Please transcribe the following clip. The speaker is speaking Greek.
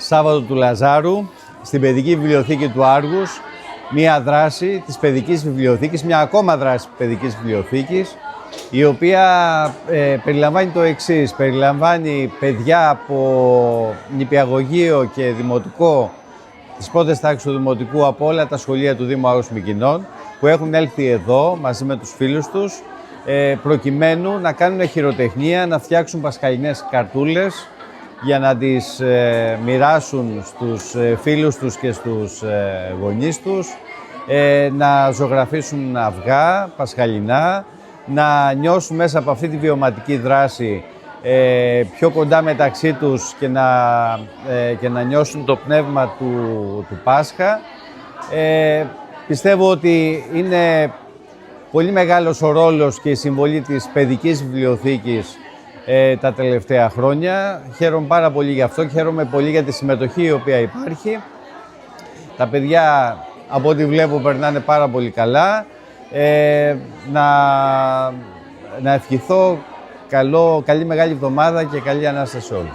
Σάββατο του Λαζάρου, στην Παιδική Βιβλιοθήκη του Άργους, μία δράση της Παιδικής Βιβλιοθήκης, μια ακόμα δράση της Παιδικής Βιβλιοθήκης, η οποία περιλαμβάνει το εξής. Περιλαμβάνει παιδιά από νηπιαγωγείο και δημοτικό, τις πρώτες τάξεις του δημοτικού από όλα τα σχολεία του Δήμου Άρους Μυκηνών, που έχουν έλθει εδώ μαζί με τους φίλους τους, προκειμένου να κάνουν χειροτεχνία, να φτιάξουν πασχαλινές καρτούλες για να τις μοιράσουν στους φίλους τους και στους γονείς τους, να ζωγραφίσουν αυγά πασχαλινά, να νιώσουν μέσα από αυτή τη βιωματική δράση πιο κοντά μεταξύ τους και να νιώσουν το πνεύμα του Πάσχα. Πιστεύω ότι είναι πολύ μεγάλος ο ρόλος και η συμβολή της Παιδικής Βιβλιοθήκης τα τελευταία χρόνια. Χαίρομαι πάρα πολύ γι' αυτό και χαίρομαι πολύ για τη συμμετοχή η οποία υπάρχει. Τα παιδιά, από ό,τι βλέπω, περνάνε πάρα πολύ καλά. Να ευχηθώ καλή μεγάλη εβδομάδα και καλή Ανάσταση σε όλους.